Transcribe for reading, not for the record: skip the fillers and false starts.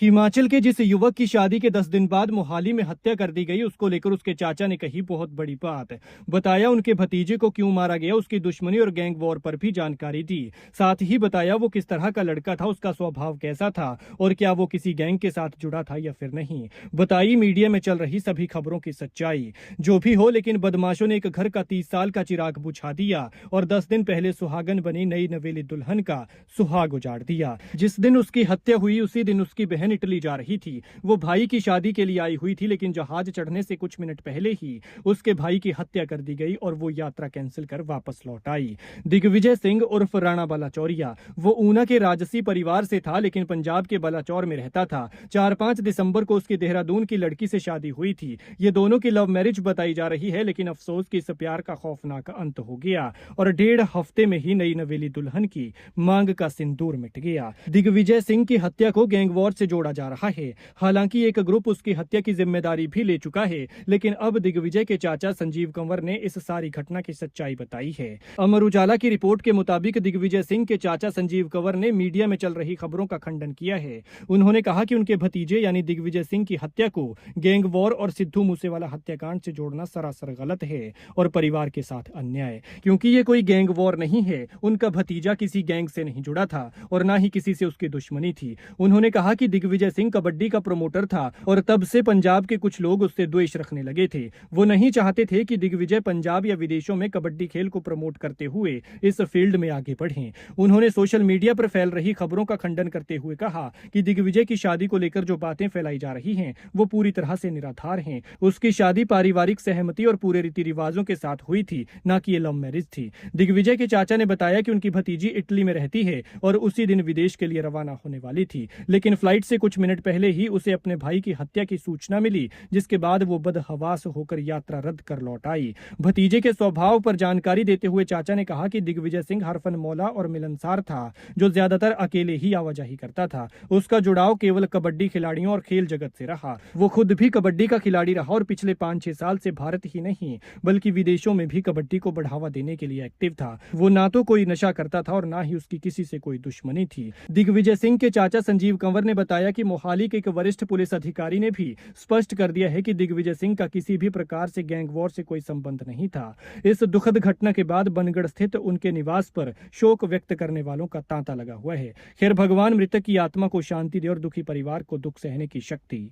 हिमाचल के जिस युवक की शादी के 10 दिन बाद मोहाली में हत्या कर दी गई, उसको लेकर उसके चाचा ने कही बहुत बड़ी बात। बताया उनके भतीजे को क्यों मारा गया, उसकी दुश्मनी और गैंग वॉर पर भी जानकारी दी। साथ ही बताया वो किस तरह का लड़का था, उसका स्वभाव कैसा था और क्या वो किसी गैंग के साथ जुड़ा था या फिर नहीं। बताई मीडिया में चल रही सभी खबरों की सच्चाई। जो भी हो, लेकिन बदमाशों ने एक घर का 30 साल का चिराग बुझा दिया और 10 दिन पहले सुहागन बनी नई नवेली दुल्हन का सुहाग उजाड़ दिया। जिस दिन उसकी हत्या हुई उसी दिन उसकी बहन इटली जा रही थी। वो भाई की शादी के लिए आई हुई थी, लेकिन जहाज चढ़ने से कुछ मिनट पहले ही उसके भाई की हत्या कर दी गई और वो यात्रा कैंसिल कर वापस लौट आई। दिग्विजय सिंह उर्फ राणा बालाचौरिया वो ऊना के राजसी परिवार से था, लेकिन पंजाब के बालाचौर में रहता था। 4-5 दिसंबर को उसकी देहरादून की लड़की से शादी हुई थी। ये दोनों की लव मैरिज बताई जा रही है, लेकिन अफसोस कि इस प्यार का खौफनाक अंत हो गया और 1.5 हफ्ते में ही नई नवेली दुल्हन की मांग का सिंदूर मिट गया। दिग्विजय सिंह की हत्या को गैंग वॉर से जोड़ा जा रहा है। हालांकि एक ग्रुप उसकी हत्या की जिम्मेदारी भी ले चुका है, लेकिन अब दिग्विजय के चाचा संजीव कंवर ने इस सारी घटना की सच्चाई बताई है। अमर उजाला की रिपोर्ट के मुताबिक दिग्विजय सिंह के चाचा संजीव कंवर ने मीडिया में चल रही खबरों का खंडन किया है। उन्होंने कहा कि उनके भतीजे यानी दिग्विजय सिंह की हत्या को गैंग वॉर और सिद्धू मूसेवाला हत्याकांड से जोड़ना सरासर गलत है और परिवार के साथ अन्याय, क्योंकि ये कोई गैंग वॉर नहीं है। उनका भतीजा किसी गैंग से नहीं जुड़ा था और ना ही किसी से उसकी दुश्मनी थी। उन्होंने कहा कि दिग्विजय सिंह कबड्डी का प्रमोटर था और तब से पंजाब के कुछ लोग उससे द्वेष रखने लगे थे। वो नहीं चाहते थे कि दिग्विजय पंजाब या विदेशों में कबड्डी खेल को प्रमोट करते हुए इस फील्ड में आगे बढ़ें। उन्होंने सोशल मीडिया पर फैल रही खबरों का खंडन करते हुए कहा कि दिग्विजय की शादी को लेकर जो बातें फैलाई जा रही हैं वो पूरी तरह से निराधार हैं। उसकी शादी पारिवारिक सहमति और पूरे रीति रिवाजों के साथ हुई थी, ना कि ये लव मैरिज थी। दिग्विजय के चाचा ने बताया कि उनकी भतीजी इटली में रहती है और उसी दिन विदेश के लिए रवाना होने वाली थी, लेकिन फ्लाइट से कुछ मिनट पहले ही उसे अपने भाई की हत्या की सूचना मिली, जिसके बाद वो बदहवास होकर यात्रा रद्द कर लौट आई। भतीजे के स्वभाव पर जानकारी देते हुए चाचा ने कहा कि दिग्विजय सिंह हरफन मौला और मिलनसार था, जो ज्यादातर अकेले ही आवाजाही करता था। उसका जुड़ाव केवल कबड्डी खिलाड़ियों और खेल जगत से रहा। वो खुद भी कबड्डी का खिलाड़ी रहा और पिछले 5-6 साल से भारत ही नहीं बल्कि विदेशों में भी कबड्डी को बढ़ावा देने के लिए एक्टिव था। वो ना तो कोई नशा करता था और ना ही उसकी किसी से कोई दुश्मनी थी। दिग्विजय सिंह के चाचा संजीव कंवर ने बताया कि मोहाली के एक वरिष्ठ पुलिस अधिकारी ने भी स्पष्ट कर दिया है कि दिग्विजय सिंह का किसी भी प्रकार से गैंग वॉर से कोई संबंध नहीं था। इस दुखद घटना के बाद बनगढ़ स्थित उनके निवास पर शोक व्यक्त करने वालों का तांता लगा हुआ है। खैर, भगवान मृतक की आत्मा को शांति दे और दुखी परिवार को दुख सहने की शक्ति